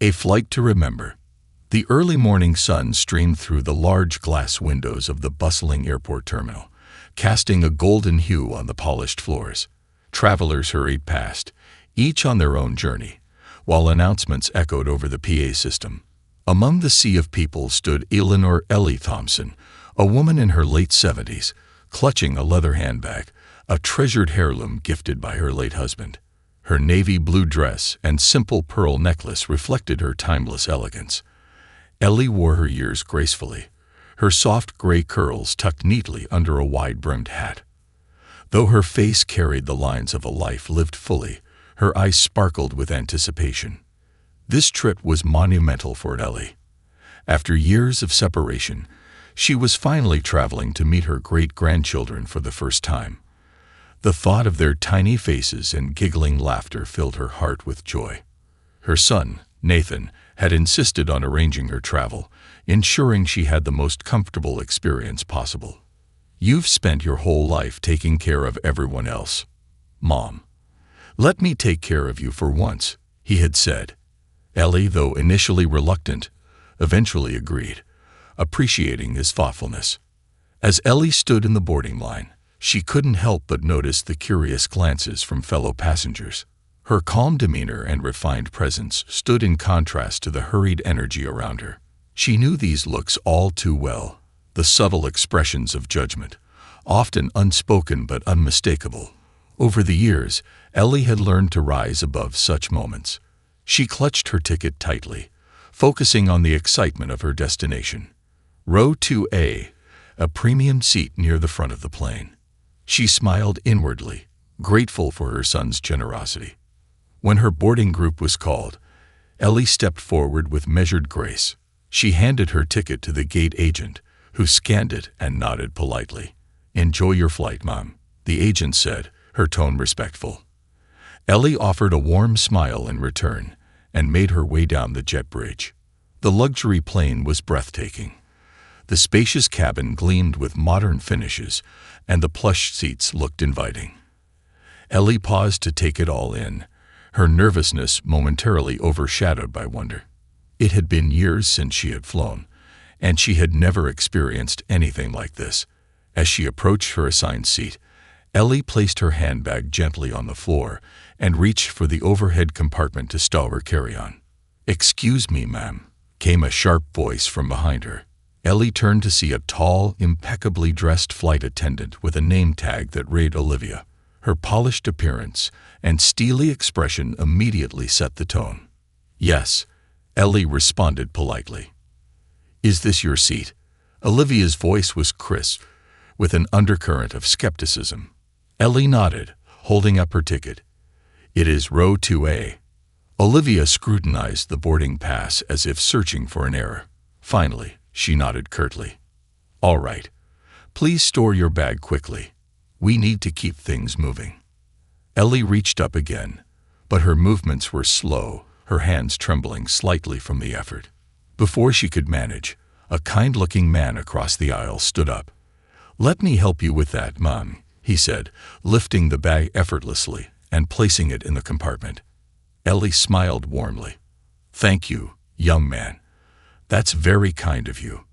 A flight to remember. The early morning sun streamed through the large glass windows of the bustling airport terminal, casting a golden hue on the polished floors. Travelers hurried past, each on their own journey, while announcements echoed over the PA system. Among the sea of people stood Eleanor Ellie Thompson, a woman in her late 70s, clutching a leather handbag, a treasured heirloom gifted by her late husband. Her navy blue dress and simple pearl necklace reflected her timeless elegance. Ellie wore her years gracefully, her soft gray curls tucked neatly under a wide-brimmed hat. Though her face carried the lines of a life lived fully, her eyes sparkled with anticipation. This trip was monumental for Ellie. After years of separation, she was finally traveling to meet her great-grandchildren for the first time. The thought of their tiny faces and giggling laughter filled her heart with joy. Her son, Nathan, had insisted on arranging her travel, ensuring she had the most comfortable experience possible. "You've spent your whole life taking care of everyone else, Mom. Let me take care of you for once," he had said. Ellie, though initially reluctant, eventually agreed, appreciating his thoughtfulness. As Ellie stood in the boarding line, she couldn't help but notice the curious glances from fellow passengers. Her calm demeanor and refined presence stood in contrast to the hurried energy around her. She knew these looks all too well, the subtle expressions of judgment, often unspoken but unmistakable. Over the years, Ellie had learned to rise above such moments. She clutched her ticket tightly, focusing on the excitement of her destination. Row 2A, a premium seat near the front of the plane. She smiled inwardly, grateful for her son's generosity. When her boarding group was called, Ellie stepped forward with measured grace. She handed her ticket to the gate agent, who scanned it and nodded politely. "Enjoy your flight, Mom," the agent said, her tone respectful. Ellie offered a warm smile in return and made her way down the jet bridge. The luxury plane was breathtaking. The spacious cabin gleamed with modern finishes, and the plush seats looked inviting. Ellie paused to take it all in, her nervousness momentarily overshadowed by wonder. It had been years since she had flown, and she had never experienced anything like this. As she approached her assigned seat, Ellie placed her handbag gently on the floor and reached for the overhead compartment to stow her carry-on. "Excuse me, ma'am," came a sharp voice from behind her. Ellie turned to see a tall, impeccably dressed flight attendant with a name tag that read Olivia. Her polished appearance and steely expression immediately set the tone. "Yes," Ellie responded politely. "Is this your seat?" Olivia's voice was crisp, with an undercurrent of skepticism. Ellie nodded, holding up her ticket. "It is row 2A." Olivia scrutinized the boarding pass as if searching for an error. Finally, she nodded curtly. "All right. Please store your bag quickly. We need to keep things moving." Ellie reached up again, but her movements were slow, her hands trembling slightly from the effort. Before she could manage, a kind-looking man across the aisle stood up. "Let me help you with that, Mom," he said, lifting the bag effortlessly and placing it in the compartment. Ellie smiled warmly. "Thank you, young man. That's very kind of you."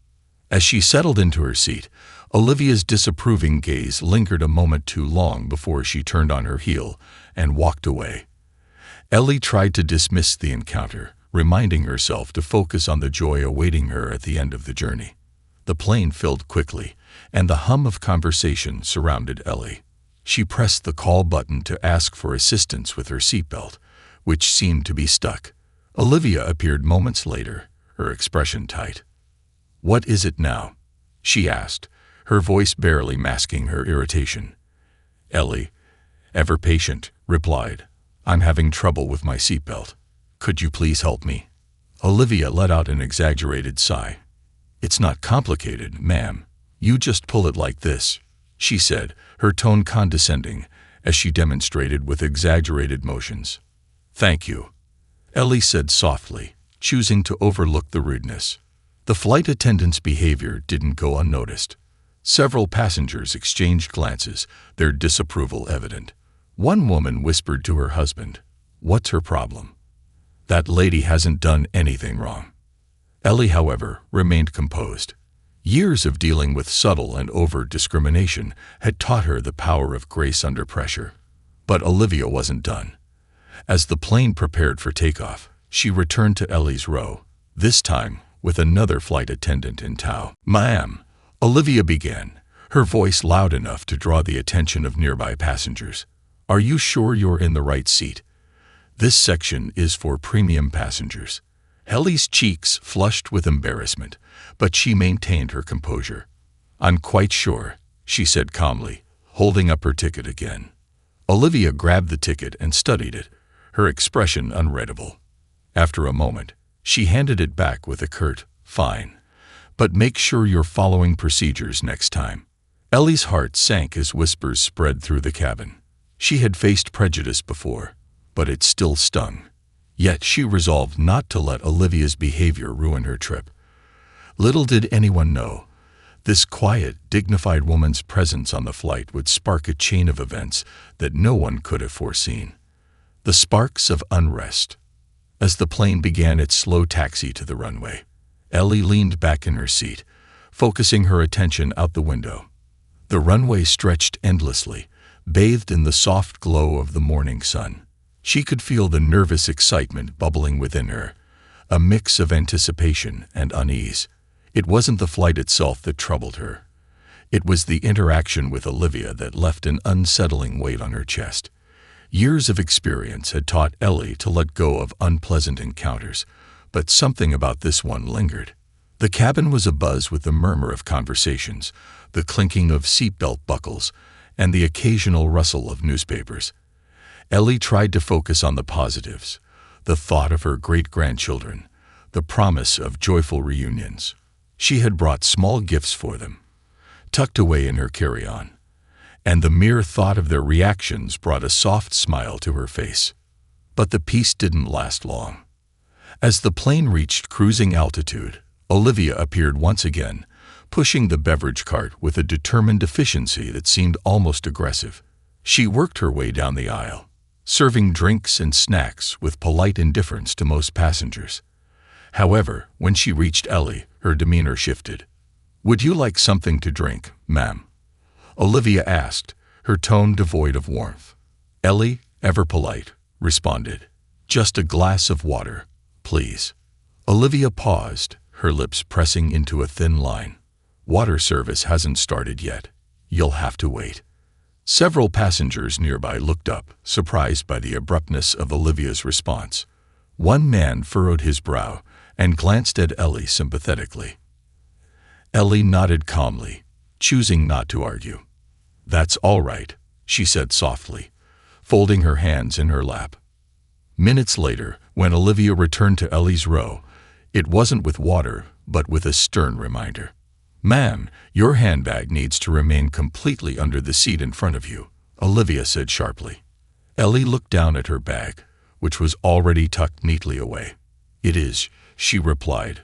As she settled into her seat, Olivia's disapproving gaze lingered a moment too long before she turned on her heel and walked away. Ellie tried to dismiss the encounter, reminding herself to focus on the joy awaiting her at the end of the journey. The plane filled quickly, and the hum of conversation surrounded Ellie. She pressed the call button to ask for assistance with her seatbelt, which seemed to be stuck. Olivia appeared moments later, her expression tight. "What is it now?" she asked, her voice barely masking her irritation. Ellie, ever patient, replied, "I'm having trouble with my seatbelt. Could you please help me?" Olivia let out an exaggerated sigh. "It's not complicated, ma'am. You just pull it like this," she said, her tone condescending, as she demonstrated with exaggerated motions. "Thank you," Ellie said softly, choosing to overlook the rudeness. The flight attendant's behavior didn't go unnoticed. Several passengers exchanged glances, their disapproval evident. One woman whispered to her husband, "What's her problem?" That lady hasn't done anything wrong. Ellie, however, remained composed. Years of dealing with subtle and overt discrimination had taught her the power of grace under pressure. But Olivia wasn't done. As the plane prepared for takeoff, she returned to Ellie's row, this time with another flight attendant in tow. "Ma'am," Olivia began, her voice loud enough to draw the attention of nearby passengers. "Are you sure you're in the right seat? This section is for premium passengers." Ellie's cheeks flushed with embarrassment, but she maintained her composure. "I'm quite sure," she said calmly, holding up her ticket again. Olivia grabbed the ticket and studied it, her expression unreadable. After a moment, she handed it back with a curt, "Fine. But make sure you're following procedures next time." Ellie's heart sank as whispers spread through the cabin. She had faced prejudice before, but it still stung. Yet she resolved not to let Olivia's behavior ruin her trip. Little did anyone know, this quiet, dignified woman's presence on the flight would spark a chain of events that no one could have foreseen. The sparks of unrest. As the plane began its slow taxi to the runway, Ellie leaned back in her seat, focusing her attention out the window. The runway stretched endlessly, bathed in the soft glow of the morning sun. She could feel the nervous excitement bubbling within her, a mix of anticipation and unease. It wasn't the flight itself that troubled her. It was the interaction with Olivia that left an unsettling weight on her chest. Years of experience had taught Ellie to let go of unpleasant encounters, but something about this one lingered. The cabin was abuzz with the murmur of conversations, the clinking of seatbelt buckles, and the occasional rustle of newspapers. Ellie tried to focus on the positives, the thought of her great-grandchildren, the promise of joyful reunions. She had brought small gifts for them, tucked away in her carry-on, and the mere thought of their reactions brought a soft smile to her face. But the peace didn't last long. As the plane reached cruising altitude, Olivia appeared once again, pushing the beverage cart with a determined efficiency that seemed almost aggressive. She worked her way down the aisle, serving drinks and snacks with polite indifference to most passengers. However, when she reached Ellie, her demeanor shifted. "Would you like something to drink, ma'am?" Olivia asked, her tone devoid of warmth. Ellie, ever polite, responded, "Just a glass of water, please." Olivia paused, her lips pressing into a thin line. "Water service hasn't started yet. You'll have to wait." Several passengers nearby looked up, surprised by the abruptness of Olivia's response. One man furrowed his brow and glanced at Ellie sympathetically. Ellie nodded calmly, choosing not to argue. "That's all right," she said softly, folding her hands in her lap. Minutes later, when Olivia returned to Ellie's row, it wasn't with water, but with a stern reminder. "Ma'am, your handbag needs to remain completely under the seat in front of you," Olivia said sharply. Ellie looked down at her bag, which was already tucked neatly away. "It is," she replied,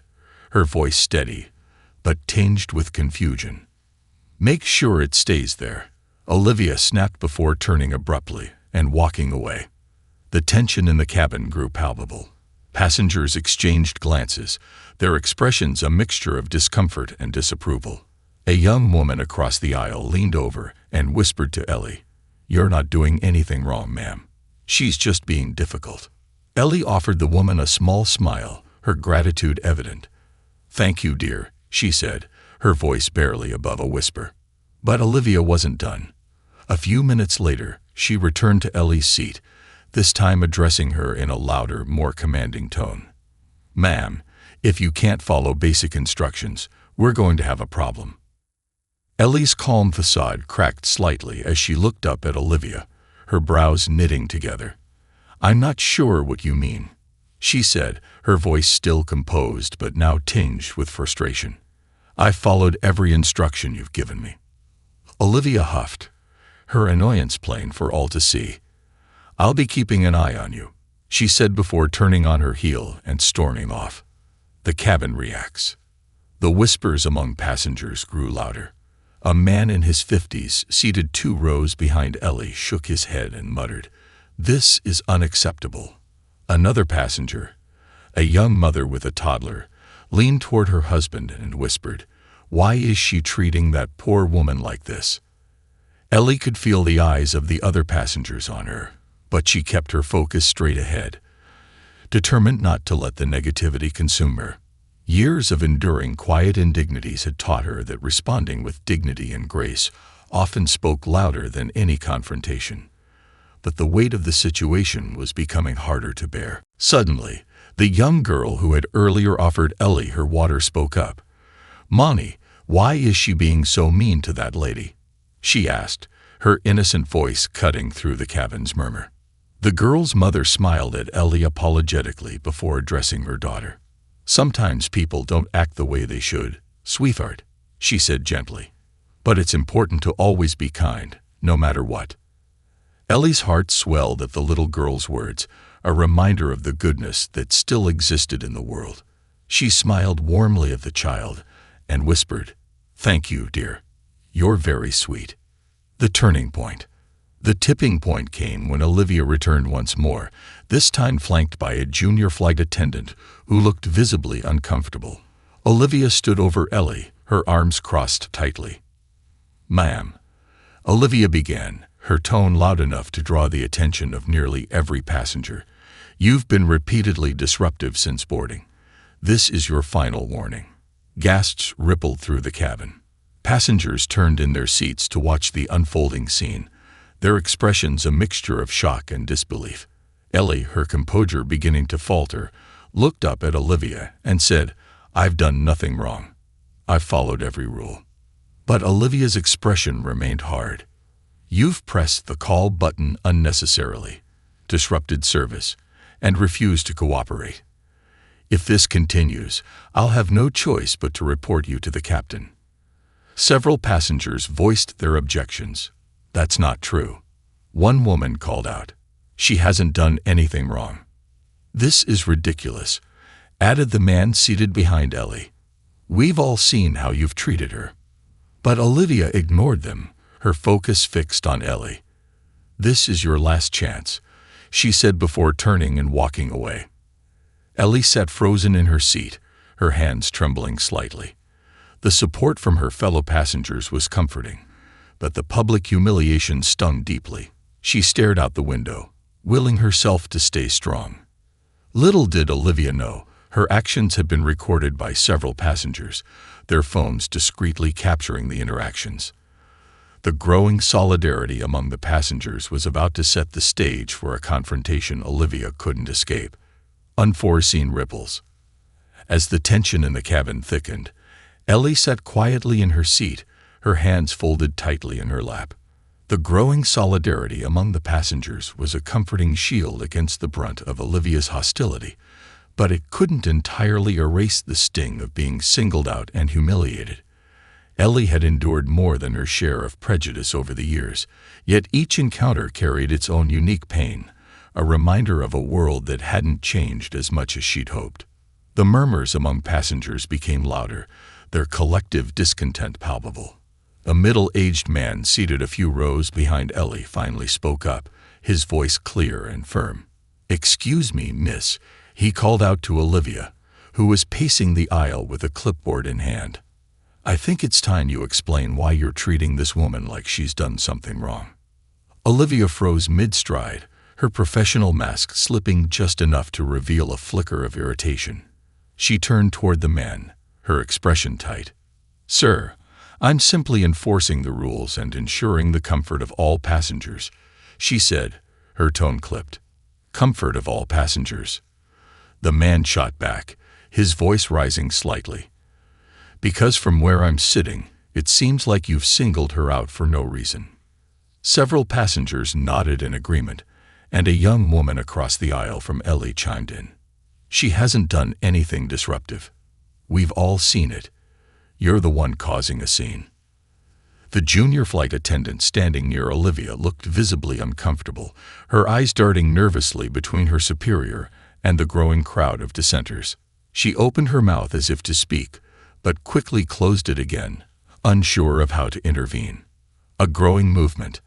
her voice steady, but tinged with confusion. "Make sure it stays there," Olivia snapped before turning abruptly and walking away. The tension in the cabin grew palpable. Passengers exchanged glances, their expressions a mixture of discomfort and disapproval. A young woman across the aisle leaned over and whispered to Ellie, "You're not doing anything wrong, ma'am. She's just being difficult." Ellie offered the woman a small smile, her gratitude evident. "Thank you, dear," she said, her voice barely above a whisper. But Olivia wasn't done. A few minutes later, she returned to Ellie's seat, this time addressing her in a louder, more commanding tone. "Ma'am, if you can't follow basic instructions, we're going to have a problem." Ellie's calm facade cracked slightly as she looked up at Olivia, her brows knitting together. "I'm not sure what you mean," she said, her voice still composed but now tinged with frustration. "I followed every instruction you've given me." Olivia huffed, her annoyance plain for all to see. "I'll be keeping an eye on you," she said before turning on her heel and storming off. The cabin reacts. The whispers among passengers grew louder. A man in his 50s, seated 2 rows behind Ellie, shook his head and muttered, "This is unacceptable." Another passenger, a young mother with a toddler, leaned toward her husband and whispered, "Why is she treating that poor woman like this?" Ellie could feel the eyes of the other passengers on her, but she kept her focus straight ahead, determined not to let the negativity consume her. Years of enduring quiet indignities had taught her that responding with dignity and grace often spoke louder than any confrontation. But the weight of the situation was becoming harder to bear. Suddenly, the young girl who had earlier offered Ellie her water spoke up. "Mommy, why is she being so mean to that lady?" she asked, her innocent voice cutting through the cabin's murmur. The girl's mother smiled at Ellie apologetically before addressing her daughter. "Sometimes people don't act the way they should, sweetheart," she said gently. "But it's important to always be kind, no matter what." Ellie's heart swelled at the little girl's words, a reminder of the goodness that still existed in the world. She smiled warmly at the child and whispered, "Thank you, dear. You're very sweet." The turning point. The tipping point came when Olivia returned once more, this time flanked by a junior flight attendant who looked visibly uncomfortable. Olivia stood over Ellie, her arms crossed tightly. "Ma'am," Olivia began, her tone loud enough to draw the attention of nearly every passenger, "you've been repeatedly disruptive since boarding. This is your final warning." Gasps rippled through the cabin. Passengers turned in their seats to watch the unfolding scene, their expressions a mixture of shock and disbelief. Ellie, her composure beginning to falter, looked up at Olivia and said, "I've done nothing wrong. I've followed every rule." But Olivia's expression remained hard. "You've pressed the call button unnecessarily, disrupted service, and refused to cooperate. If this continues, I'll have no choice but to report you to the captain." Several passengers voiced their objections. "That's not true," one woman called out. "She hasn't done anything wrong." "This is ridiculous," added the man seated behind Ellie. "We've all seen how you've treated her." But Olivia ignored them, her focus fixed on Ellie. "This is your last chance," she said before turning and walking away. Ellie sat frozen in her seat, her hands trembling slightly. The support from her fellow passengers was comforting, but the public humiliation stung deeply. She stared out the window, willing herself to stay strong. Little did Olivia know, her actions had been recorded by several passengers, their phones discreetly capturing the interactions. The growing solidarity among the passengers was about to set the stage for a confrontation Olivia couldn't escape. Unforeseen ripples. As the tension in the cabin thickened, Ellie sat quietly in her seat, her hands folded tightly in her lap. The growing solidarity among the passengers was a comforting shield against the brunt of Olivia's hostility, but it couldn't entirely erase the sting of being singled out and humiliated. Ellie had endured more than her share of prejudice over the years, yet each encounter carried its own unique pain, a reminder of a world that hadn't changed as much as she'd hoped. The murmurs among passengers became louder, their collective discontent palpable. A middle-aged man seated a few rows behind Ellie finally spoke up, his voice clear and firm. "Excuse me, miss," he called out to Olivia, who was pacing the aisle with a clipboard in hand. "I think it's time you explain why you're treating this woman like she's done something wrong." Olivia froze mid-stride, her professional mask slipping just enough to reveal a flicker of irritation. She turned toward the man, her expression tight. "Sir, I'm simply enforcing the rules and ensuring the comfort of all passengers," she said, her tone clipped. "Comfort of all passengers." The man shot back, his voice rising slightly. "Because from where I'm sitting, it seems like you've singled her out for no reason." Several passengers nodded in agreement, and a young woman across the aisle from Ellie chimed in. "She hasn't done anything disruptive. We've all seen it. You're the one causing a scene." The junior flight attendant standing near Olivia looked visibly uncomfortable, her eyes darting nervously between her superior and the growing crowd of dissenters. She opened her mouth as if to speak, but quickly closed it again, unsure of how to intervene. A growing movement.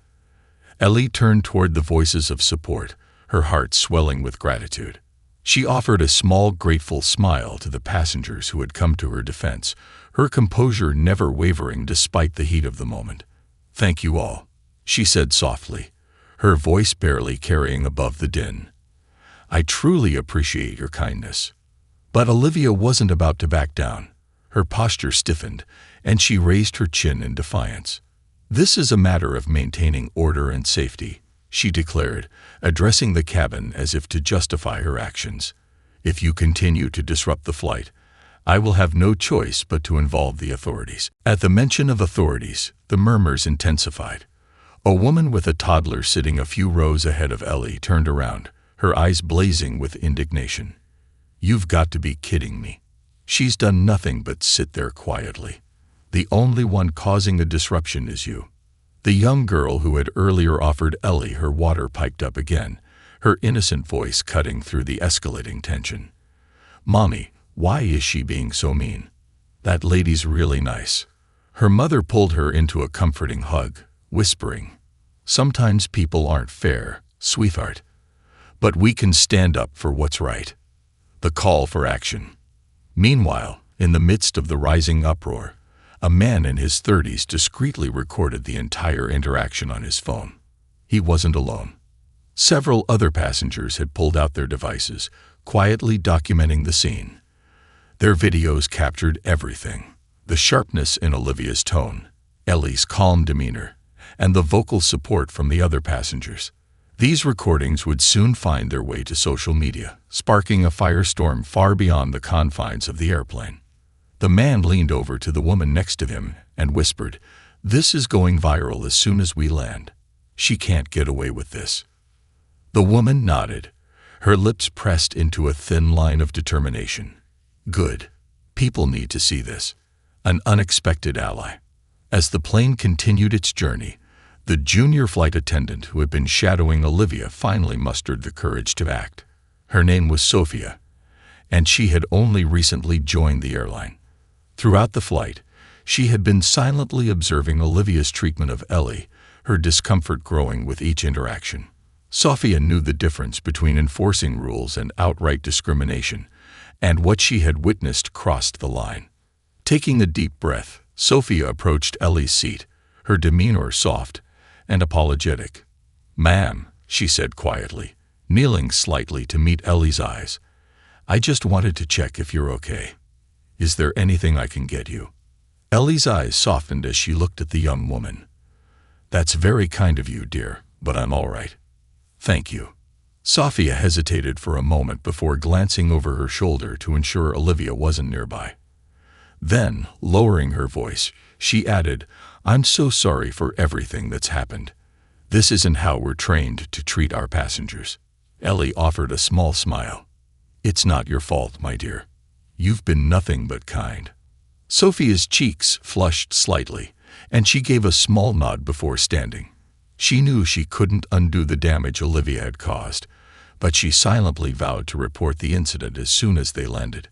Ellie turned toward the voices of support, her heart swelling with gratitude. She offered a small, grateful smile to the passengers who had come to her defense, her composure never wavering despite the heat of the moment. "Thank you all," she said softly, her voice barely carrying above the din. "I truly appreciate your kindness." But Olivia wasn't about to back down. Her posture stiffened, and she raised her chin in defiance. "This is a matter of maintaining order and safety," she declared, addressing the cabin as if to justify her actions. "If you continue to disrupt the flight, I will have no choice but to involve the authorities." At the mention of authorities, the murmurs intensified. A woman with a toddler sitting a few rows ahead of Ellie turned around, her eyes blazing with indignation. "You've got to be kidding me. She's done nothing but sit there quietly. The only one causing a disruption is you." The young girl who had earlier offered Ellie her water piped up again, her innocent voice cutting through the escalating tension. "Mommy, why is she being so mean? That lady's really nice." Her mother pulled her into a comforting hug, whispering, "Sometimes people aren't fair, sweetheart. But we can stand up for what's right." The call for action. Meanwhile, in the midst of the rising uproar, a man in his 30s discreetly recorded the entire interaction on his phone. He wasn't alone. Several other passengers had pulled out their devices, quietly documenting the scene. Their videos captured everything: the sharpness in Olivia's tone, Ellie's calm demeanor, and the vocal support from the other passengers. These recordings would soon find their way to social media, sparking a firestorm far beyond the confines of the airplane. The man leaned over to the woman next to him and whispered, "This is going viral as soon as we land. She can't get away with this." The woman nodded, her lips pressed into a thin line of determination. "Good. People need to see this." An unexpected ally. As the plane continued its journey, the junior flight attendant who had been shadowing Olivia finally mustered the courage to act. Her name was Sophia, and she had only recently joined the airline. Throughout the flight, she had been silently observing Olivia's treatment of Ellie, her discomfort growing with each interaction. Sophia knew the difference between enforcing rules and outright discrimination, and what she had witnessed crossed the line. Taking a deep breath, Sophia approached Ellie's seat, her demeanor soft and apologetic. "Ma'am," she said quietly, kneeling slightly to meet Ellie's eyes, "I just wanted to check if you're okay. Is there anything I can get you?" Ellie's eyes softened as she looked at the young woman. "That's very kind of you, dear, but I'm all right. Thank you." Sophia hesitated for a moment before glancing over her shoulder to ensure Olivia wasn't nearby. Then, lowering her voice, she added, "I'm so sorry for everything that's happened. This isn't how we're trained to treat our passengers." Ellie offered a small smile. "It's not your fault, my dear. You've been nothing but kind." Sophia's cheeks flushed slightly, and she gave a small nod before standing. She knew she couldn't undo the damage Olivia had caused, but she silently vowed to report the incident as soon as they landed.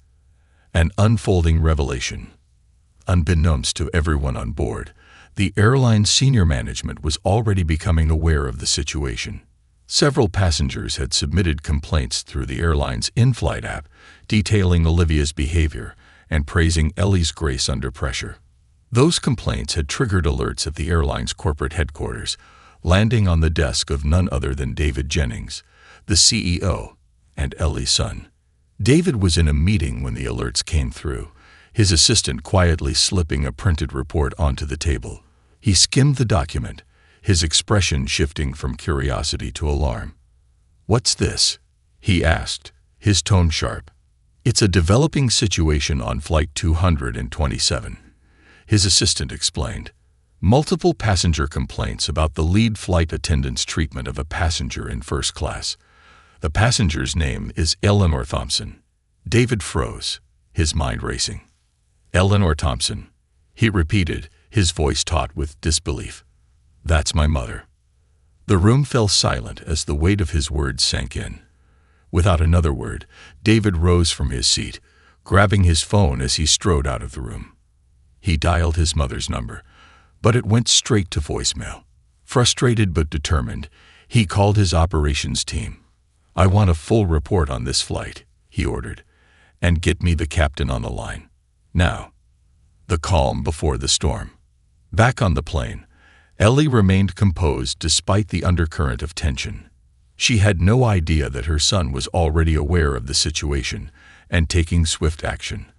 An unfolding revelation. Unbeknownst to everyone on board, the airline's senior management was already becoming aware of the situation. Several passengers had submitted complaints through the airline's in-flight app, detailing Olivia's behavior and praising Ellie's grace under pressure. Those complaints had triggered alerts at the airline's corporate headquarters, landing on the desk of none other than David Jennings, the CEO, and Ellie's son. David was in a meeting when the alerts came through, his assistant quietly slipping a printed report onto the table. He skimmed the document, his expression shifting from curiosity to alarm. "What's this?" he asked, his tone sharp. "It's a developing situation on Flight 227, his assistant explained. Multiple passenger complaints about the lead flight attendant's treatment of a passenger in first class. The passenger's name is Eleanor Thompson." David froze, his mind racing. "Eleanor Thompson," he repeated, his voice taut with disbelief. "That's my mother." The room fell silent as the weight of his words sank in. Without another word, David rose from his seat, grabbing his phone as he strode out of the room. He dialed his mother's number, but it went straight to voicemail. Frustrated but determined, he called his operations team. "I want a full report on this flight," he ordered, "and get me the captain on the line. Now." The calm before the storm. Back on the plane, Ellie remained composed despite the undercurrent of tension. She had no idea that her son was already aware of the situation and taking swift action.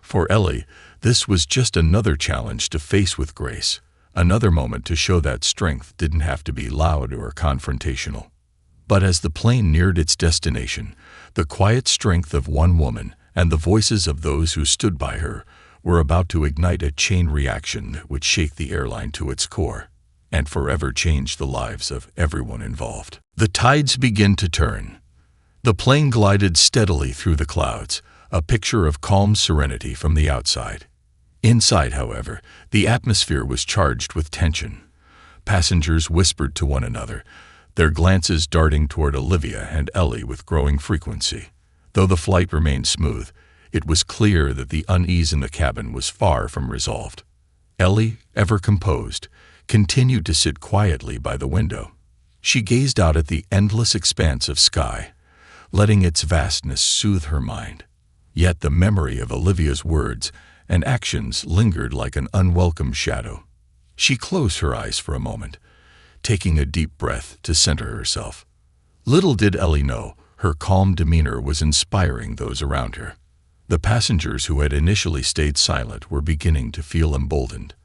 For Ellie, this was just another challenge to face with grace, another moment to show that strength didn't have to be loud or confrontational. But as the plane neared its destination, the quiet strength of one woman and the voices of those who stood by her were about to ignite a chain reaction that would shake the airline to its core and forever change the lives of everyone involved. The tides began to turn. The plane glided steadily through the clouds, a picture of calm serenity from the outside. Inside, however, the atmosphere was charged with tension. Passengers whispered to one another, their glances darting toward Olivia and Ellie with growing frequency. Though the flight remained smooth, it was clear that the unease in the cabin was far from resolved. Ellie, ever composed, continued to sit quietly by the window. She gazed out at the endless expanse of sky, letting its vastness soothe her mind. Yet the memory of Olivia's words and actions lingered like an unwelcome shadow. She closed her eyes for a moment, taking a deep breath to center herself. Little did Ellie know, her calm demeanor was inspiring those around her. The passengers who had initially stayed silent were beginning to feel emboldened.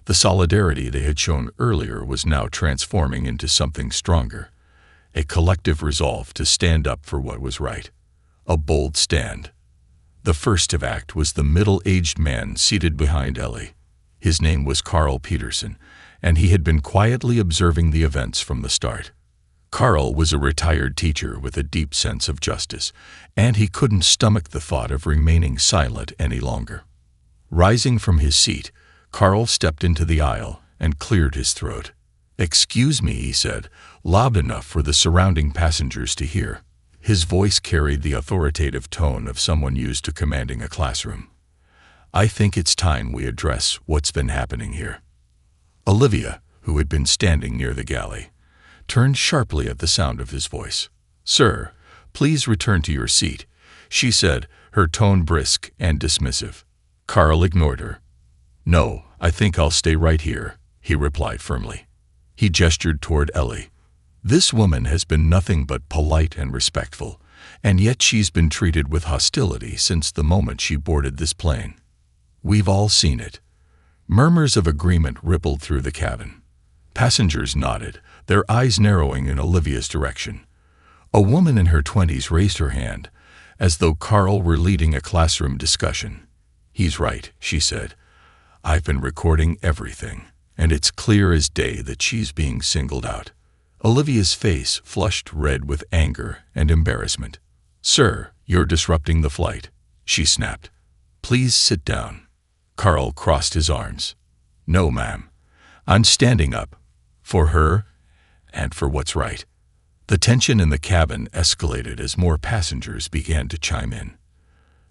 The solidarity they had shown earlier was now transforming into something stronger, a collective resolve to stand up for what was right. A bold stand. The first to act was the middle-aged man seated behind Ellie. His name was Carl Peterson, and he had been quietly observing the events from the start. Carl was a retired teacher with a deep sense of justice, and he couldn't stomach the thought of remaining silent any longer. Rising from his seat, Carl stepped into the aisle and cleared his throat. "Excuse me," he said, loud enough for the surrounding passengers to hear. His voice carried the authoritative tone of someone used to commanding a classroom. "I think it's time we address what's been happening here." Olivia, who had been standing near the galley, turned sharply at the sound of his voice. "Sir, please return to your seat," she said, her tone brisk and dismissive. Carl ignored her. "No, I think I'll stay right here," he replied firmly. He gestured toward Ellie. "This woman has been nothing but polite and respectful, and yet she's been treated with hostility since the moment she boarded this plane. We've all seen it." Murmurs of agreement rippled through the cabin. Passengers nodded, their eyes narrowing in Olivia's direction. A woman in her 20s raised her hand, as though Carl were leading a classroom discussion. "He's right," she said. "I've been recording everything, and it's clear as day that she's being singled out." Olivia's face flushed red with anger and embarrassment. "Sir, you're disrupting the flight," she snapped. "Please sit down." Carl crossed his arms. "No, ma'am. I'm standing up. For her, and for what's right." The tension in the cabin escalated as more passengers began to chime in.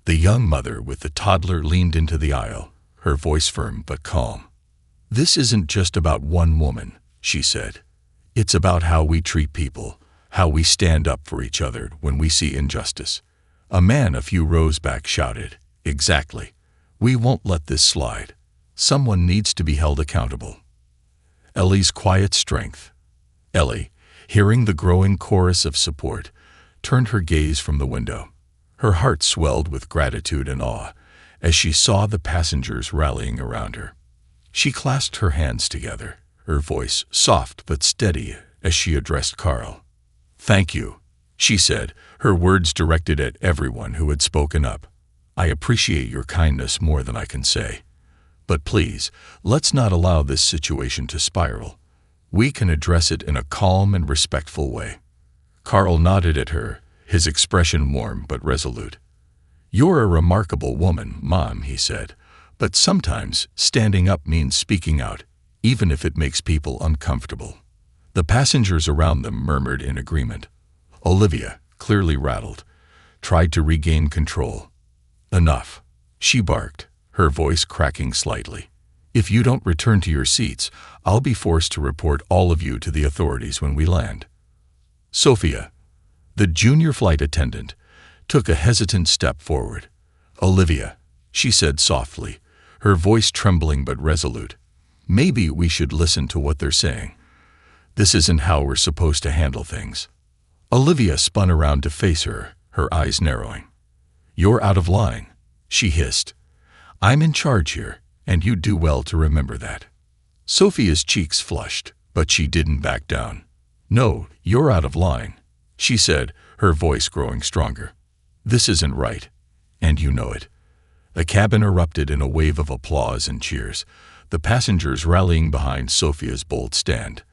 The young mother with the toddler leaned into the aisle, her voice firm but calm. "This isn't just about one woman," she said. "It's about how we treat people, how we stand up for each other when we see injustice." A man a few rows back shouted, "Exactly. We won't let this slide. Someone needs to be held accountable." Ellie's quiet strength. Ellie, hearing the growing chorus of support, turned her gaze from the window. Her heart swelled with gratitude and awe as she saw the passengers rallying around her. She clasped her hands together, her voice soft but steady as she addressed Carl. "Thank you," she said, her words directed at everyone who had spoken up. "I appreciate your kindness more than I can say. But please, let's not allow this situation to spiral. We can address it in a calm and respectful way." Carl nodded at her, his expression warm but resolute. "You're a remarkable woman, Mom," he said, "but sometimes standing up means speaking out, even if it makes people uncomfortable." The passengers around them murmured in agreement. Olivia, clearly rattled, tried to regain control. "Enough," she barked, her voice cracking slightly. "If you don't return to your seats, I'll be forced to report all of you to the authorities when we land." "Sophia," The junior flight attendant took a hesitant step forward. "Olivia," she said softly, her voice trembling but resolute, "maybe we should listen to what they're saying. This isn't how we're supposed to handle things." Olivia spun around to face her, her eyes narrowing. "You're out of line," she hissed. "I'm in charge here, and you do well to remember that." Sophia's cheeks flushed, but she didn't back down. "No, you're out of line," she said, her voice growing stronger. "This isn't right, and you know it." The cabin erupted in a wave of applause and cheers, the passengers rallying behind Sophia's bold stand.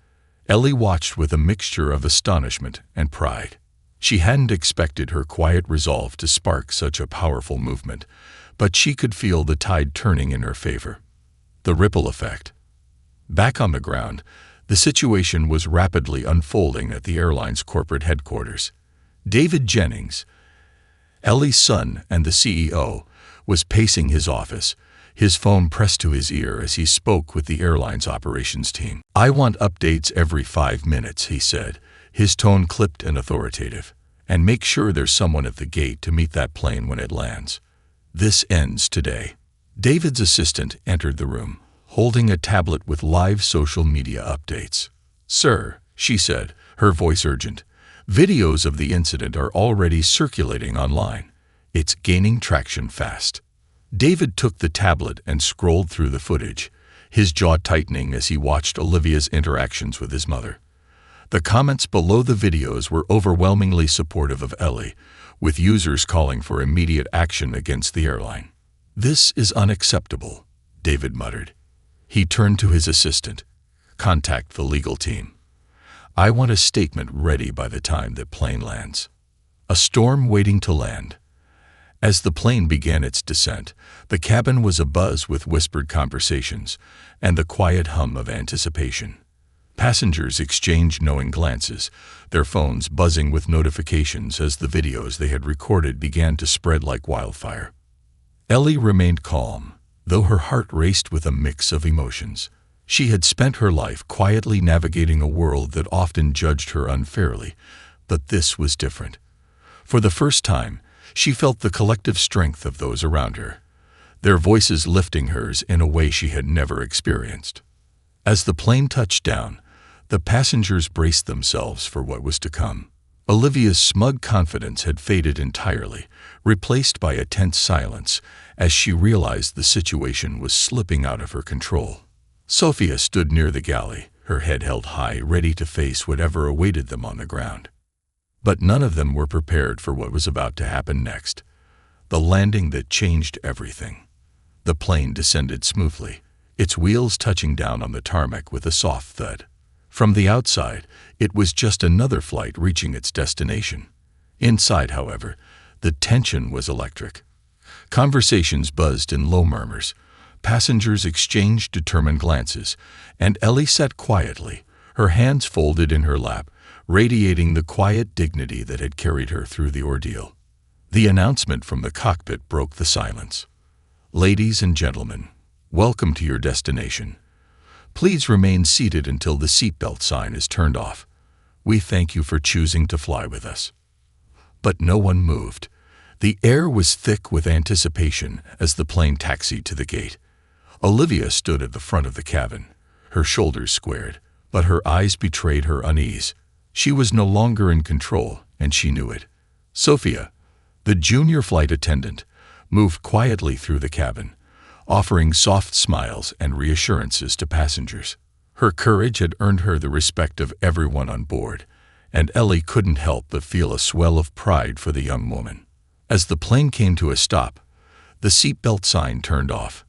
Ellie watched with a mixture of astonishment and pride. She hadn't expected her quiet resolve to spark such a powerful movement, but she could feel the tide turning in her favor. The ripple effect. Back on the ground, the situation was rapidly unfolding at the airline's corporate headquarters. David Jennings, Ellie's son and the CEO, was pacing his office, his phone pressed to his ear as he spoke with the airline's operations team. "I want updates every 5 minutes," he said, his tone clipped and authoritative. "And make sure there's someone at the gate to meet that plane when it lands. This ends today." David's assistant entered the room, holding a tablet with live social media updates. "Sir," she said, her voice urgent, "videos of the incident are already circulating online. It's gaining traction fast." David took the tablet and scrolled through the footage, his jaw tightening as he watched Olivia's interactions with his mother. The comments below the videos were overwhelmingly supportive of Ellie, with users calling for immediate action against the airline. "This is unacceptable," David muttered. He turned to his assistant. "Contact the legal team. I want a statement ready by the time that plane lands." A storm waiting to land. As the plane began its descent, the cabin was abuzz with whispered conversations and the quiet hum of anticipation. Passengers exchanged knowing glances, their phones buzzing with notifications as the videos they had recorded began to spread like wildfire. Ellie remained calm, though her heart raced with a mix of emotions. She had spent her life quietly navigating a world that often judged her unfairly, but this was different. For the first time, she felt the collective strength of those around her, their voices lifting hers in a way she had never experienced. As the plane touched down, the passengers braced themselves for what was to come. Olivia's smug confidence had faded entirely, replaced by a tense silence as she realized the situation was slipping out of her control. Sophia stood near the galley, her head held high, ready to face whatever awaited them on the ground. But none of them were prepared for what was about to happen next. The landing that changed everything. The plane descended smoothly, its wheels touching down on the tarmac with a soft thud. From the outside, it was just another flight reaching its destination. Inside, however, the tension was electric. Conversations buzzed in low murmurs. Passengers exchanged determined glances, and Ellie sat quietly, her hands folded in her lap, radiating the quiet dignity that had carried her through the ordeal. The announcement from the cockpit broke the silence. "Ladies and gentlemen, welcome to your destination. Please remain seated until the seatbelt sign is turned off. We thank you for choosing to fly with us." But no one moved. The air was thick with anticipation as the plane taxied to the gate. Olivia stood at the front of the cabin, her shoulders squared, but her eyes betrayed her unease. She was no longer in control, and she knew it. Sophia, the junior flight attendant, moved quietly through the cabin, offering soft smiles and reassurances to passengers. Her courage had earned her the respect of everyone on board, and Ellie couldn't help but feel a swell of pride for the young woman. As the plane came to a stop, the seatbelt sign turned off,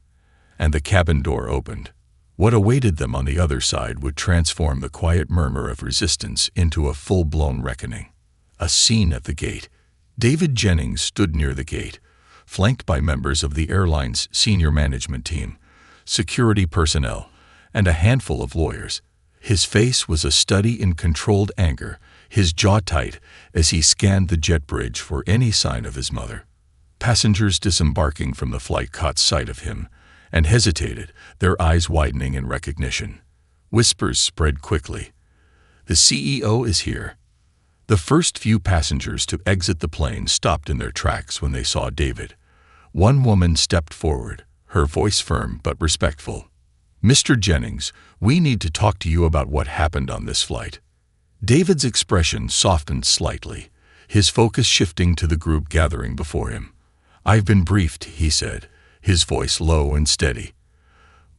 and the cabin door opened. What awaited them on the other side would transform the quiet murmur of resistance into a full-blown reckoning. A scene at the gate. David Jennings stood near the gate, flanked by members of the airline's senior management team, security personnel, and a handful of lawyers. His face was a study in controlled anger, his jaw tight as he scanned the jet bridge for any sign of his mother. Passengers disembarking from the flight caught sight of him and hesitated, their eyes widening in recognition. Whispers spread quickly. "The CEO is here." The first few passengers to exit the plane stopped in their tracks when they saw David. One woman stepped forward, her voice firm but respectful. "Mr. Jennings, we need to talk to you about what happened on this flight." David's expression softened slightly, his focus shifting to the group gathering before him. "I've been briefed," he said, his voice low and steady,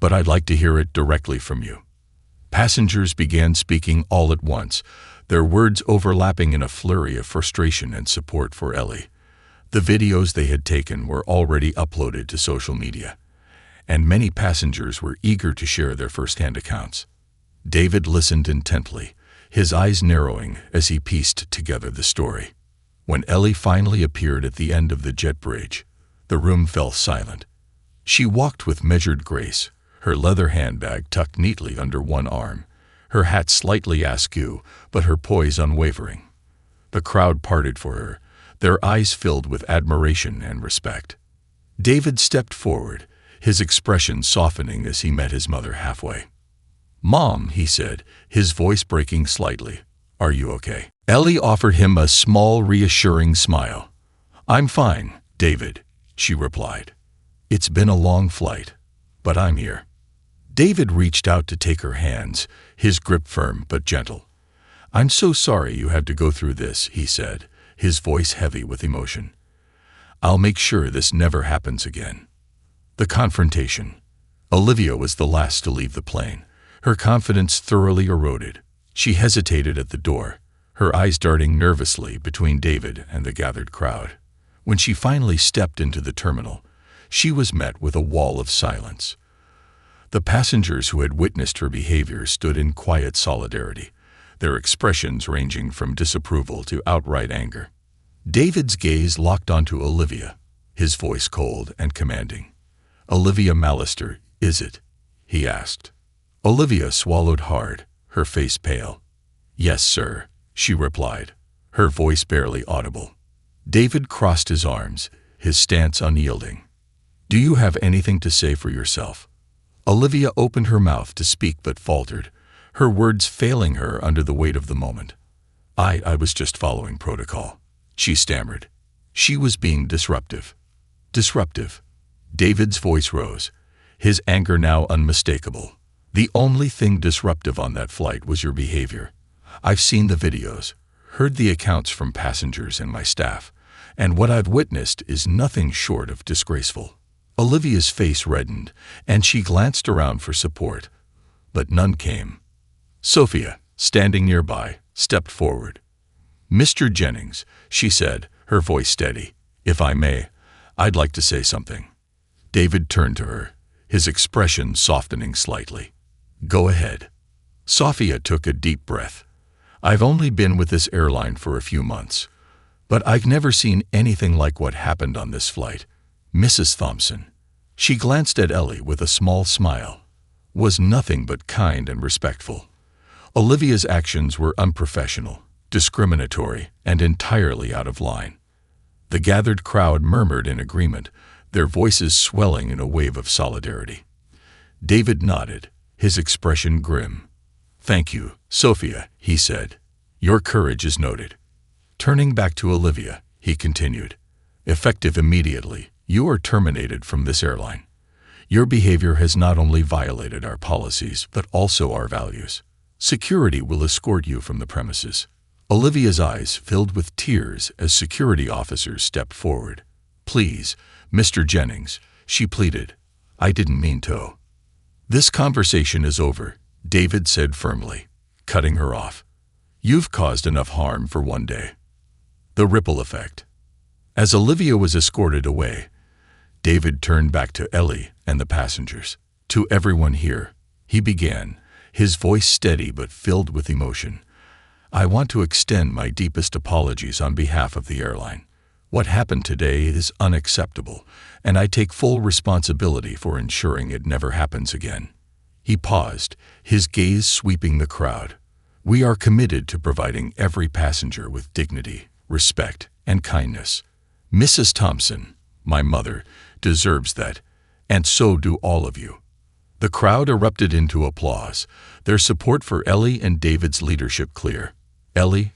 "but I'd like to hear it directly from you." Passengers began speaking all at once, their words overlapping in a flurry of frustration and support for Ellie. The videos they had taken were already uploaded to social media, and many passengers were eager to share their first-hand accounts. David listened intently, his eyes narrowing as he pieced together the story. When Ellie finally appeared at the end of the jet bridge, the room fell silent. She walked with measured grace, her leather handbag tucked neatly under one arm, her hat slightly askew, but her poise unwavering. The crowd parted for her, their eyes filled with admiration and respect. David stepped forward, his expression softening as he met his mother halfway. "Mom," he said, his voice breaking slightly, "are you okay?" Ellie offered him a small, reassuring smile. "I'm fine, David," she replied. "It's been a long flight, but I'm here." David reached out to take her hands, his grip firm but gentle. "I'm so sorry you had to go through this," he said, his voice heavy with emotion. "I'll make sure this never happens again." The confrontation. Olivia was the last to leave the plane, her confidence thoroughly eroded. She hesitated at the door, her eyes darting nervously between David and the gathered crowd. When she finally stepped into the terminal, she was met with a wall of silence. The passengers who had witnessed her behavior stood in quiet solidarity, their expressions ranging from disapproval to outright anger. David's gaze locked onto Olivia, his voice cold and commanding. "Olivia Mallister, is it?" he asked. Olivia swallowed hard, her face pale. "Yes, sir," she replied, her voice barely audible. David crossed his arms, his stance unyielding. "Do you have anything to say for yourself?" Olivia opened her mouth to speak but faltered, her words failing her under the weight of the moment. I was just following protocol," she stammered. She was being disruptive. Disruptive. David's voice rose, his anger now unmistakable. "The only thing disruptive on that flight was your behavior. I've seen the videos, heard the accounts from passengers and my staff, and what I've witnessed is nothing short of disgraceful." Olivia's face reddened, and she glanced around for support, but none came. Sophia, standing nearby, stepped forward. "Mr. Jennings," she said, her voice steady, "if I may, I'd like to say something." David turned to her, his expression softening slightly. "Go ahead." Sophia took a deep breath. "I've only been with this airline for a few months, but I've never seen anything like what happened on this flight. Mrs. Thompson," she glanced at Ellie with a small smile, "was nothing but kind and respectful. Olivia's actions were unprofessional, discriminatory, and entirely out of line." The gathered crowd murmured in agreement, their voices swelling in a wave of solidarity. David nodded, his expression grim. "Thank you, Sophia," he said. "Your courage is noted." Turning back to Olivia, he continued, "Effective immediately, you are terminated from this airline. Your behavior has not only violated our policies, but also our values. Security will escort you from the premises." Olivia's eyes filled with tears as security officers stepped forward. "Please, Mr. Jennings," she pleaded. "I didn't mean to." "This conversation is over," David said firmly, cutting her off. "You've caused enough harm for one day." The ripple effect. As Olivia was escorted away, David turned back to Ellie and the passengers. "To everyone here," he began, his voice steady but filled with emotion, "I want to extend my deepest apologies on behalf of the airline. What happened today is unacceptable, and I take full responsibility for ensuring it never happens again." He paused, his gaze sweeping the crowd. "We are committed to providing every passenger with dignity, respect, and kindness. Mrs. Thompson, my mother, deserves that, and so do all of you." The crowd erupted into applause, their support for Ellie and David's leadership clear. "Ellie,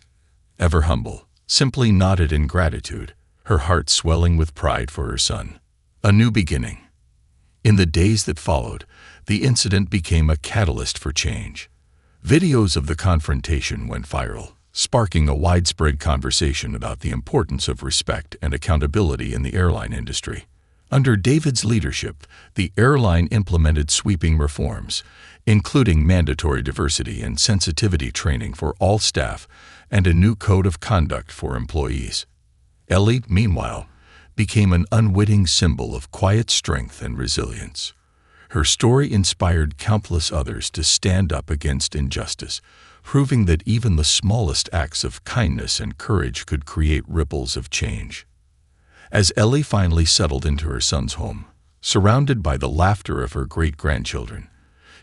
ever humble, simply nodded in gratitude, her heart swelling with pride for her son. A new beginning. In the days that followed, the incident became a catalyst for change. Videos of the confrontation went viral, sparking a widespread conversation about the importance of respect and accountability in the airline industry. Under David's leadership, the airline implemented sweeping reforms, including mandatory diversity and sensitivity training for all staff and a new code of conduct for employees. Ellie, meanwhile, became an unwitting symbol of quiet strength and resilience. Her story inspired countless others to stand up against injustice, proving that even the smallest acts of kindness and courage could create ripples of change. As Ellie finally settled into her son's home, surrounded by the laughter of her great-grandchildren,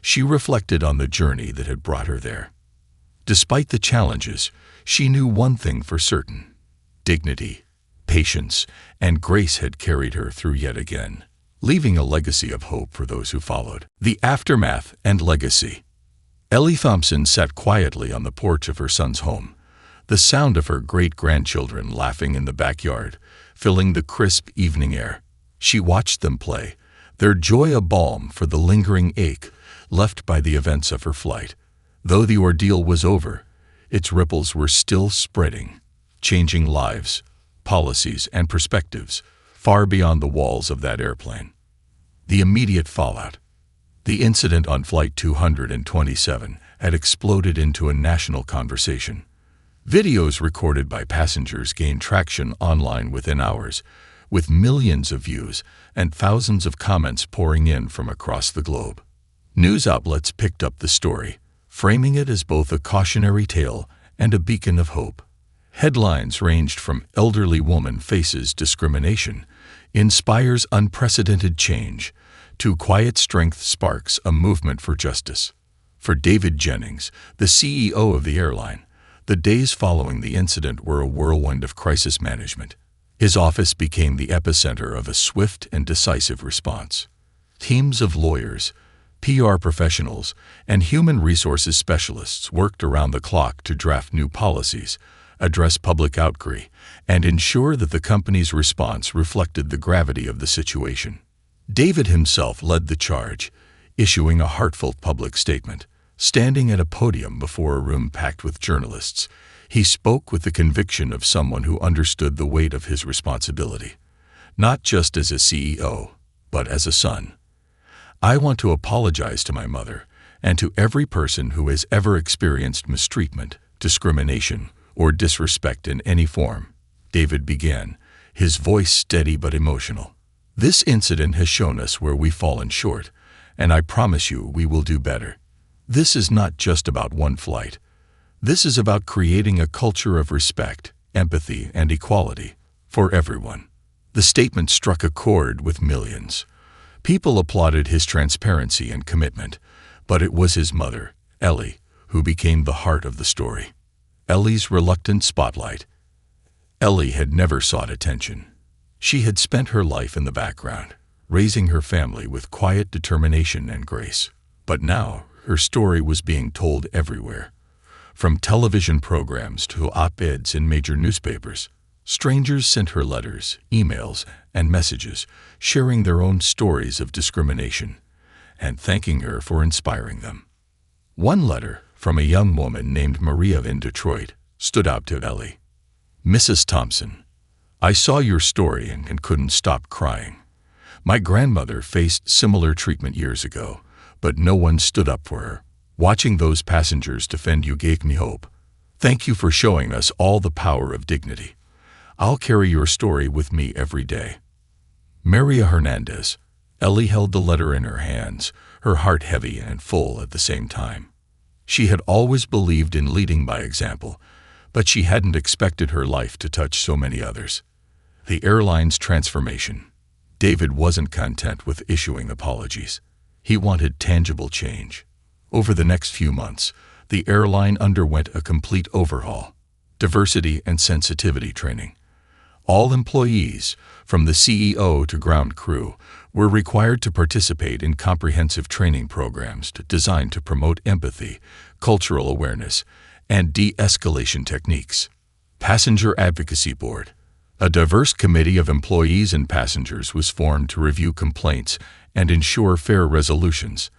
she reflected on the journey that had brought her there. Despite the challenges, she knew one thing for certain: dignity, patience, and grace had carried her through yet again, leaving a legacy of hope for those who followed. The aftermath and legacy. Ellie Thompson sat quietly on the porch of her son's home, the sound of her great-grandchildren laughing in the backyard, filling the crisp evening air. She watched them play, their joy a balm for the lingering ache left by the events of her flight. Though the ordeal was over, its ripples were still spreading, changing lives, policies, and perspectives far beyond the walls of that airplane. The immediate fallout. The incident on Flight 227 had exploded into a national conversation. Videos recorded by passengers gained traction online within hours, with millions of views and thousands of comments pouring in from across the globe. News outlets picked up the story, framing it as both a cautionary tale and a beacon of hope. Headlines ranged from "Elderly woman faces discrimination, inspires unprecedented change," to "Quiet strength sparks a movement for justice." For David Jennings, the CEO of the airline, the days following the incident were a whirlwind of crisis management. His office became the epicenter of a swift and decisive response. Teams of lawyers, PR professionals, and human resources specialists worked around the clock to draft new policies, address public outcry, and ensure that the company's response reflected the gravity of the situation. David himself led the charge, issuing a heartfelt public statement. Standing at a podium before a room packed with journalists, he spoke with the conviction of someone who understood the weight of his responsibility, not just as a CEO, but as a son. "I want to apologize to my mother and to every person who has ever experienced mistreatment, discrimination, or disrespect in any form," David began, his voice steady but emotional. "This incident has shown us where we've fallen short, and I promise you we will do better. This is not just about one flight. This is about creating a culture of respect, empathy, and equality for everyone." The statement struck a chord with millions. People applauded his transparency and commitment, but it was his mother, Ellie, who became the heart of the story. Ellie's reluctant spotlight. Ellie had never sought attention. She had spent her life in the background, raising her family with quiet determination and grace. But now, her story was being told everywhere. From television programs to op-eds in major newspapers, strangers sent her letters, emails, and messages, sharing their own stories of discrimination and thanking her for inspiring them. One letter, from a young woman named Maria in Detroit, stood out to Ellie. "Mrs. Thompson, I saw your story and couldn't stop crying. My grandmother faced similar treatment years ago, but no one stood up for her. Watching those passengers defend you gave me hope. Thank you for showing us all the power of dignity. I'll carry your story with me every day." Maria Hernandez. Ellie held the letter in her hands, her heart heavy and full at the same time. She had always believed in leading by example, but she hadn't expected her life to touch so many others. The airline's transformation. David wasn't content with issuing apologies. He wanted tangible change. Over the next few months, the airline underwent a complete overhaul. Diversity and sensitivity training. All employees, from the CEO to ground crew, were required to participate in comprehensive training programs designed to promote empathy, cultural awareness, and de-escalation techniques. Passenger Advocacy Board. A diverse committee of employees and passengers was formed to review complaints and ensure fair resolutions.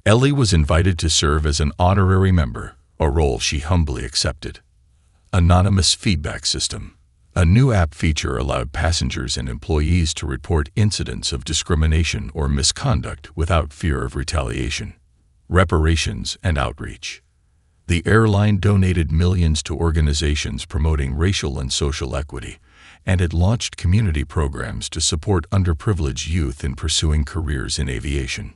Ellie was invited to serve as an honorary member, a role she humbly accepted. Anonymous Feedback System. A new app feature allowed passengers and employees to report incidents of discrimination or misconduct without fear of retaliation. Reparations and outreach. The airline donated millions to organizations promoting racial and social equity, and it launched community programs to support underprivileged youth in pursuing careers in aviation.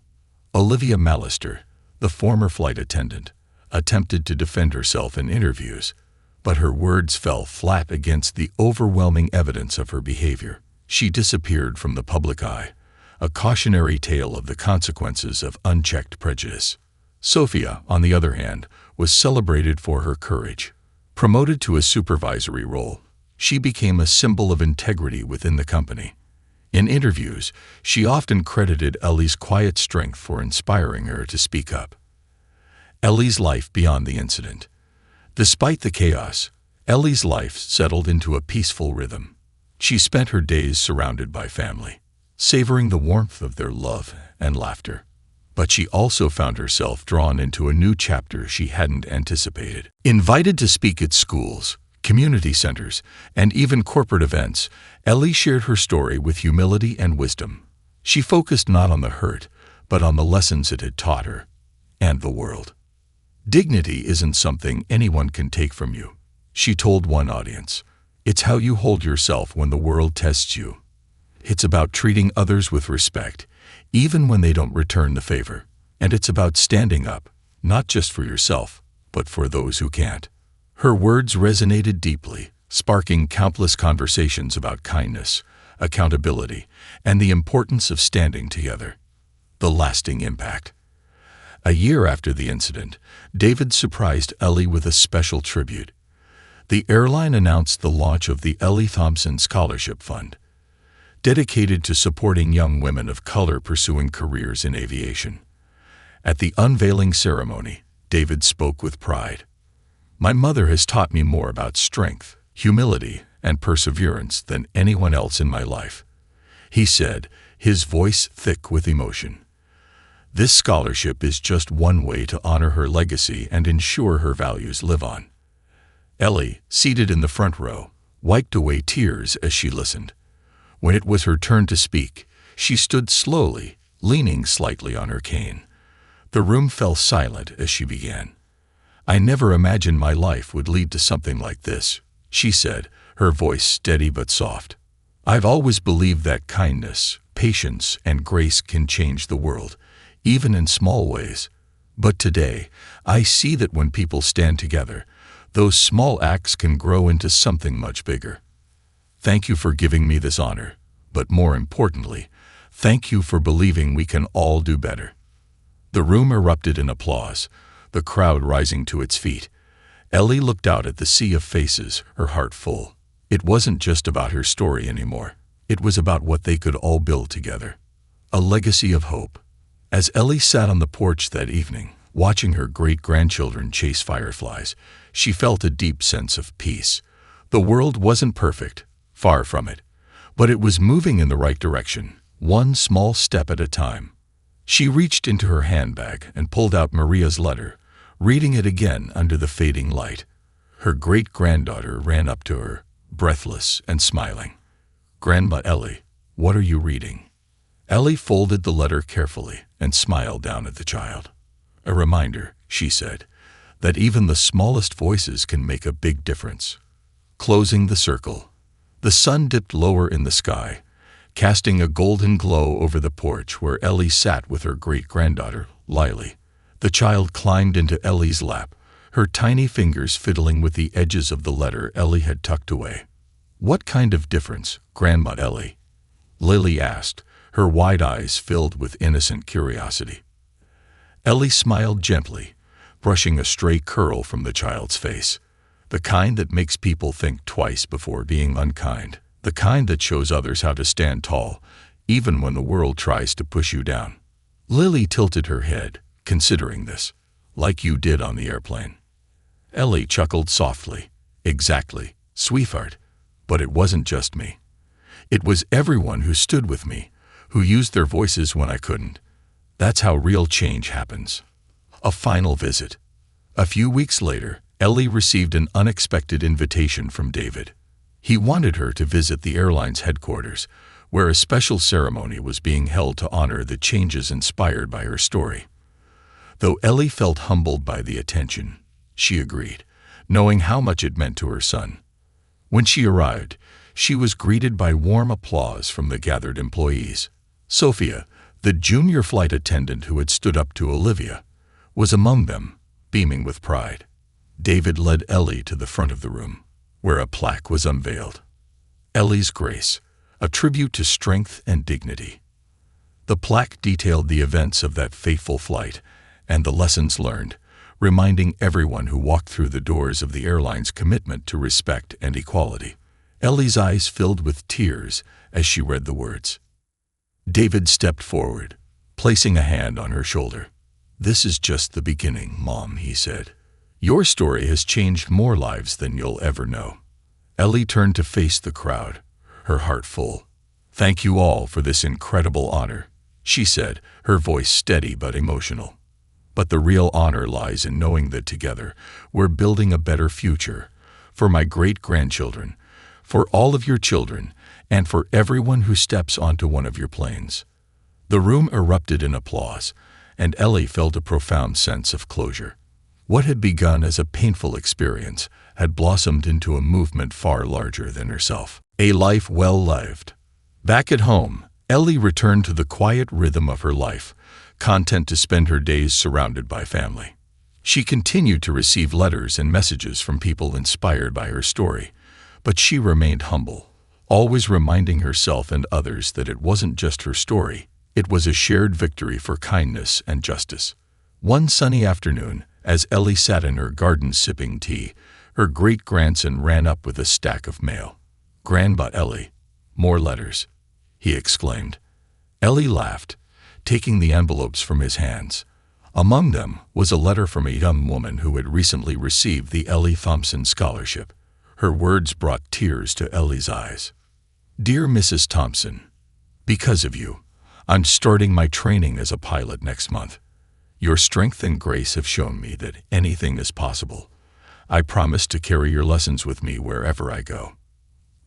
Olivia Mallister, the former flight attendant, attempted to defend herself in interviews, but her words fell flat against the overwhelming evidence of her behavior. She disappeared from the public eye, a cautionary tale of the consequences of unchecked prejudice. Sophia, on the other hand, was celebrated for her courage. Promoted to a supervisory role, she became a symbol of integrity within the company. In interviews, she often credited Ellie's quiet strength for inspiring her to speak up. Ellie's life beyond the incident. Despite the chaos, Ellie's life settled into a peaceful rhythm. She spent her days surrounded by family, savoring the warmth of their love and laughter. But she also found herself drawn into a new chapter she hadn't anticipated. Invited to speak at schools, community centers, and even corporate events, Ellie shared her story with humility and wisdom. She focused not on the hurt, but on the lessons it had taught her and the world. Dignity isn't something anyone can take from you, she told one audience. It's how you hold yourself when the world tests you. It's about treating others with respect, even when they don't return the favor. And it's about standing up, not just for yourself, but for those who can't. Her words resonated deeply, sparking countless conversations about kindness, accountability, and the importance of standing together. The lasting impact. A year after the incident, David surprised Ellie with a special tribute. The airline announced the launch of the Ellie Thompson Scholarship Fund, dedicated to supporting young women of color pursuing careers in aviation. At the unveiling ceremony, David spoke with pride. "My mother has taught me more about strength, humility, and perseverance than anyone else in my life," he said, his voice thick with emotion. This scholarship is just one way to honor her legacy and ensure her values live on. Ellie, seated in the front row, wiped away tears as she listened. When it was her turn to speak, she stood slowly, leaning slightly on her cane. The room fell silent as she began. "I never imagined my life would lead to something like this," she said, her voice steady but soft. "I've always believed that kindness, patience, and grace can change the world, even in small ways. But today, I see that when people stand together, those small acts can grow into something much bigger. Thank you for giving me this honor, but more importantly, thank you for believing we can all do better." The room erupted in applause, the crowd rising to its feet. Ellie looked out at the sea of faces, her heart full. It wasn't just about her story anymore. It was about what they could all build together. A legacy of hope. As Ellie sat on the porch that evening, watching her great-grandchildren chase fireflies, she felt a deep sense of peace. The world wasn't perfect, far from it, but it was moving in the right direction, one small step at a time. She reached into her handbag and pulled out Maria's letter, reading it again under the fading light. Her great-granddaughter ran up to her, breathless and smiling. "Grandma Ellie, what are you reading?" Ellie folded the letter carefully and smiled down at the child. "A reminder," she said, "that even the smallest voices can make a big difference." Closing the circle. The sun dipped lower in the sky, casting a golden glow over the porch where Ellie sat with her great-granddaughter, Lily. The child climbed into Ellie's lap, her tiny fingers fiddling with the edges of the letter Ellie had tucked away. "What kind of difference, Grandma Ellie?" Lily asked, her wide eyes filled with innocent curiosity. Ellie smiled gently, brushing a stray curl from the child's face. "The kind that makes people think twice before being unkind. The kind that shows others how to stand tall, even when the world tries to push you down." Lily tilted her head, considering this, "Like you did on the airplane." Ellie chuckled softly. "Exactly," Sweetheart, but it wasn't just me. It was everyone who stood with me, who used their voices when I couldn't. That's how real change happens. A final visit. A few weeks later, Ellie received an unexpected invitation from David. He wanted her to visit the airline's headquarters, where a special ceremony was being held to honor the changes inspired by her story. Though Ellie felt humbled by the attention, she agreed, knowing how much it meant to her son. When she arrived, she was greeted by warm applause from the gathered employees. Sophia, the junior flight attendant who had stood up to Olivia, was among them, beaming with pride. David led Ellie to the front of the room, where a plaque was unveiled. Ellie's Grace, a tribute to strength and dignity. The plaque detailed the events of that fateful flight and the lessons learned, reminding everyone who walked through the doors of the airline's commitment to respect and equality. Ellie's eyes filled with tears as she read the words. David stepped forward, placing a hand on her shoulder. "This is just the beginning, Mom," he said. "Your story has changed more lives than you'll ever know." Ellie turned to face the crowd, her heart full. "Thank you all for this incredible honor," she said, her voice steady but emotional. "But the real honor lies in knowing that together we're building a better future for my great-grandchildren, for all of your children, and for everyone who steps onto one of your planes." The room erupted in applause, and Ellie felt a profound sense of closure. What had begun as a painful experience had blossomed into a movement far larger than herself. A life well lived. Back at home, Ellie returned to the quiet rhythm of her life, content to spend her days surrounded by family. She continued to receive letters and messages from people inspired by her story, but she remained humble, always reminding herself and others that it wasn't just her story, it was a shared victory for kindness and justice. One sunny afternoon, as Ellie sat in her garden sipping tea, her great-grandson ran up with a stack of mail. "Grandpa Ellie, more letters," he exclaimed. Ellie laughed, taking the envelopes from his hands. Among them was a letter from a young woman who had recently received the Ellie Thompson Scholarship. Her words brought tears to Ellie's eyes. "Dear Mrs. Thompson, because of you, I'm starting my training as a pilot next month. Your strength and grace have shown me that anything is possible. I promise to carry your lessons with me wherever I go.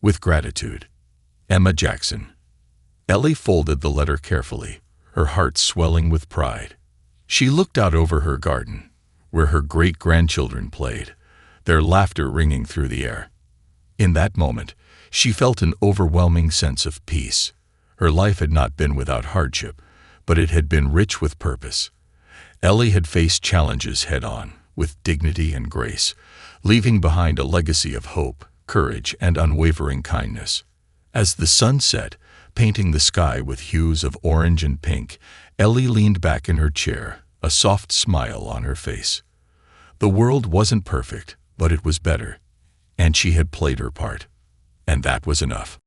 With gratitude, Emma Jackson." Ellie folded the letter carefully, her heart swelling with pride. She looked out over her garden, where her great-grandchildren played, their laughter ringing through the air. In that moment, she felt an overwhelming sense of peace. Her life had not been without hardship, but it had been rich with purpose. Ellie had faced challenges head-on, with dignity and grace, leaving behind a legacy of hope, courage, and unwavering kindness. As the sun set, painting the sky with hues of orange and pink, Ellie leaned back in her chair, a soft smile on her face. The world wasn't perfect, but it was better, and she had played her part. And that was enough.